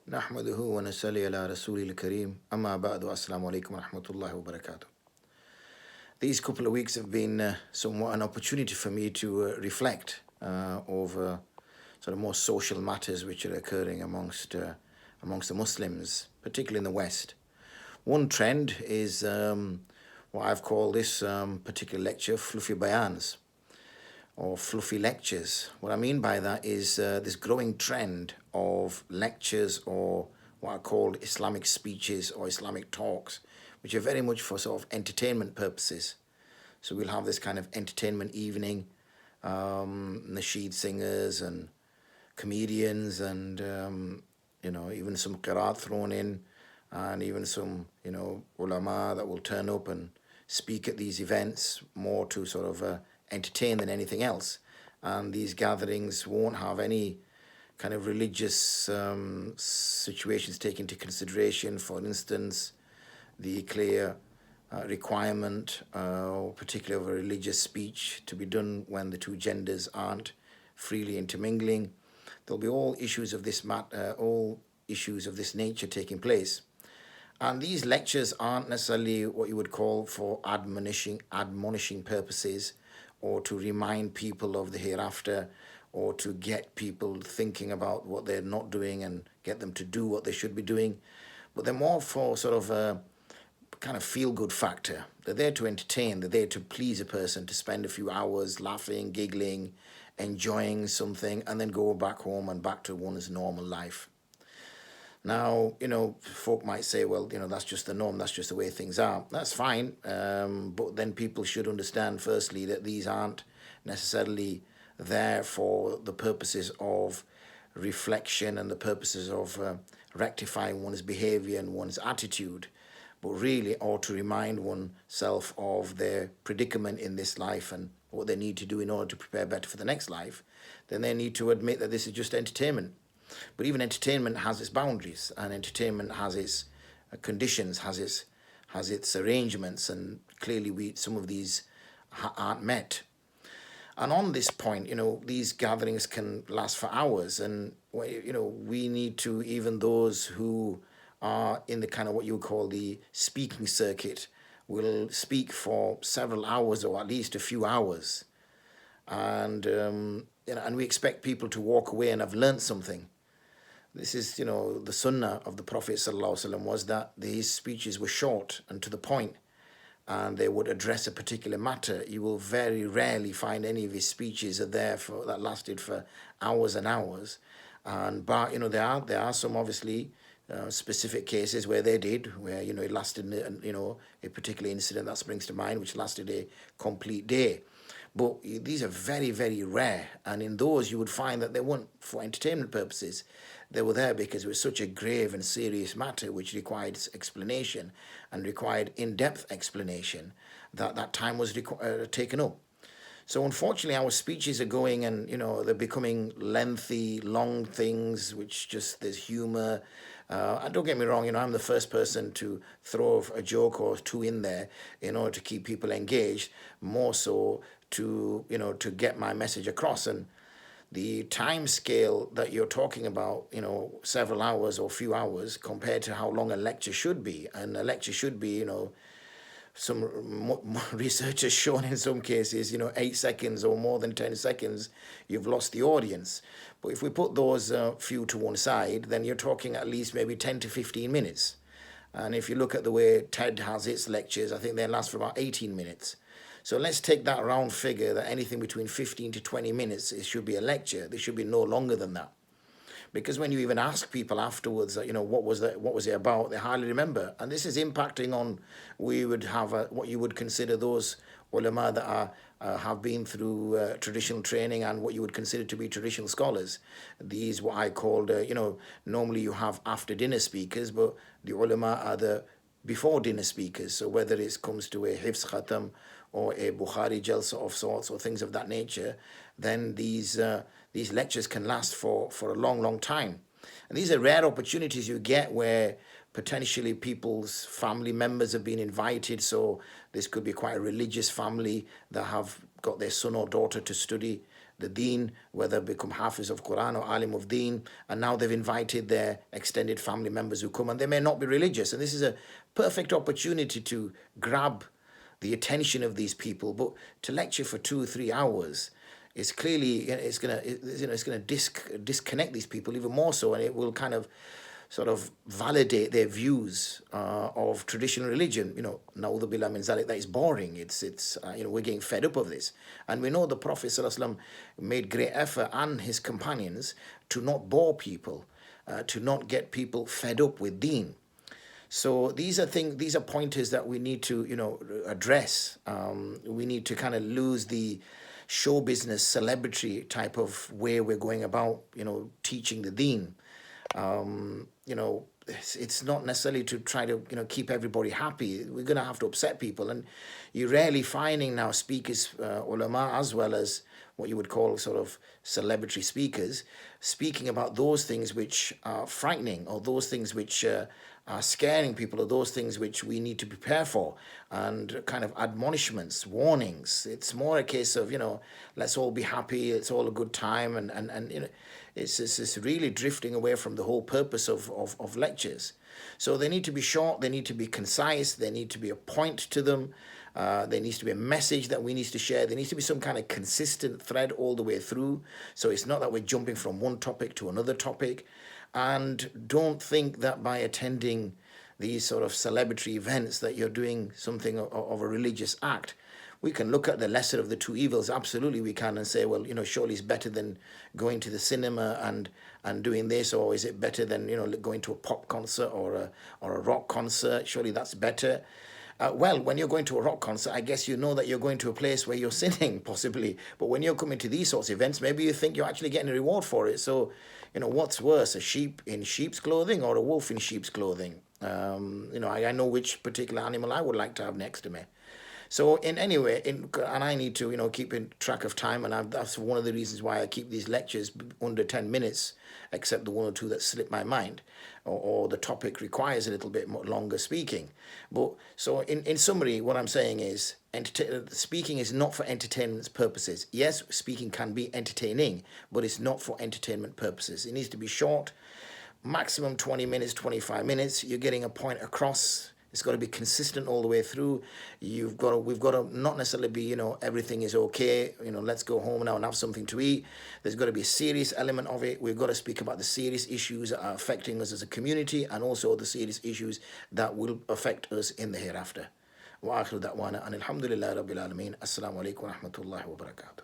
نحمده ونصلي على رسول الكريم أما بعد السلام عليكم ورحمة الله وبركاته. These couple of weeks have been somewhat an opportunity for me to reflect over sort of more social matters which are occurring amongst the Muslims, particularly in the West. One trend is what I've called this particular lecture fluffy Bayāns, or fluffy lectures. What I mean by that is this growing trend of lectures, or what are called Islamic speeches or Islamic talks, which are very much for sort of entertainment purposes. So we'll have this kind of entertainment evening, nasheed singers and comedians, and even some qiraat thrown in, and even some ulama that will turn up and speak at these events, more to sort of entertain than anything else. And these gatherings won't have any kind of religious situations taken into consideration. For instance, the clear requirement, particularly of a religious speech, to be done when the two genders aren't freely intermingling. There'll be all issues of this nature taking place. And these lectures aren't necessarily what you would call for admonishing purposes, or to remind people of the hereafter, or to get people thinking about what they're not doing and get them to do what they should be doing. But they're more for sort of a kind of feel-good factor. They're there to entertain, they're there to please a person, to spend a few hours laughing, giggling, enjoying something, and then go back home and back to one's normal life. Now, folk might say, well, that's just the norm, that's just the way things are. That's fine, but then people should understand, firstly, that these aren't necessarily there for the purposes of reflection and the purposes of rectifying one's behavior and one's attitude, but really, or to remind oneself of their predicament in this life and what they need to do in order to prepare better for the next life. Then they need to admit that this is just entertainment. But even entertainment has its boundaries, and entertainment has its conditions, has its arrangements, and clearly some of these aren't met. And on this point, these gatherings can last for hours, and we need to, even those who are in the kind of what you would call the speaking circuit, will speak for several hours or at least a few hours, and and we expect people to walk away and have learnt something. This is, the sunnah of the Prophet ﷺ was that these speeches were short and to the point, and they would address a particular matter. You will very rarely find any of his speeches that lasted for hours and hours. But there are some obviously specific cases where they did, where it lasted, a particular incident that springs to mind, which lasted a complete day. But these are very, very rare, and in those you would find that they weren't for entertainment purposes. They were there because it was such a grave and serious matter which required explanation and required in-depth explanation, that time was taken up. So unfortunately, our speeches are going, and they're becoming lengthy, long things, which just there's humor. And don't get me wrong, I'm the first person to throw a joke or two in there in order to keep people engaged, more so to get my message across. And the time scale that you're talking about, several hours or few hours, compared to how long a lecture should be, and a lecture should be, some research has shown in some cases, 8 seconds or more than 10 seconds, you've lost the audience. But if we put those few to one side, then you're talking at least maybe 10 to 15 minutes. And if you look at the way TED has its lectures, I think they last for about 18 minutes. So let's take that round figure, that anything between 15 to 20 minutes, it should be a lecture. They should be no longer than that. Because when you even ask people afterwards, what was it about, they hardly remember. And this is impacting on, we would have what you would consider those ulama that have been through traditional training and what you would consider to be traditional scholars. These, what I called, normally you have after dinner speakers, but the ulama are the before dinner speakers. So whether it comes to a hifz khatam or a Bukhari jalsa of sorts or things of that nature, then these lectures can last for a long, long time. And these are rare opportunities you get where potentially people's family members have been invited. So this could be quite a religious family that have got their son or daughter to study the deen, whether become hafiz of Quran or alim of deen, and now they've invited their extended family members who come, and they may not be religious, and this is a perfect opportunity to grab the attention of these people. But to lecture for 2 or 3 hours is clearly, it's gonna disconnect these people even more so, and it will kind of sort of validate their views of traditional religion. Na'udhu billah min zalik, that is boring. We're getting fed up of this. And we know the Prophet ﷺ made great effort, and his companions, to not bore people, to not get people fed up with deen. So these are pointers that we need to, address. We need to kind of lose the show business, celebrity type of way we're going about, teaching the deen. It's not necessarily to try to keep everybody happy. We're going to have to upset people, and you're rarely finding now speakers, ulama, as well as what you would call sort of celebrity speakers, speaking about those things which are frightening, or those things which are scaring people, or those things which we need to prepare for, and kind of admonishments, warnings. It's more a case of, let's all be happy, it's all a good time, and it's really drifting away from the whole purpose of lectures. So they need to be short, they need to be concise, there need to be a point to them, there needs to be a message that we need to share, there needs to be some kind of consistent thread all the way through, so it's not that we're jumping from one topic to another topic. And don't think that by attending these sort of celebrity events that you're doing something of a religious act. We can look at the lesser of the two evils, absolutely we can, and say, well, surely it's better than going to the cinema and doing this, or is it better than going to a pop concert or a rock concert? Surely that's better. Well, when you're going to a rock concert, I guess you know that you're going to a place where you're sinning, possibly. But when you're coming to these sorts of events, maybe you think you're actually getting a reward for it. So, what's worse, a sheep in sheep's clothing or a wolf in sheep's clothing? I know which particular animal I would like to have next to me. So and I need to, keep in track of time, and that's one of the reasons why I keep these lectures under 10 minutes, except the one or two that slip my mind, or the topic requires a little bit more longer speaking. But so in summary, what I'm saying is, speaking is not for entertainment purposes. Yes, speaking can be entertaining, but it's not for entertainment purposes. It needs to be short, maximum 20 minutes, 25 minutes. You're getting a point across. It's got to be consistent all the way through. We've got to not necessarily be, everything is okay. Let's go home now and have something to eat. There's got to be a serious element of it. We've got to speak about the serious issues that are affecting us as a community, and also the serious issues that will affect us in the hereafter. Wa akhiru da'wana and alhamdulillahi rabbil alameen. Assalamu alaikum wa rahmatullahi wa barakatuh.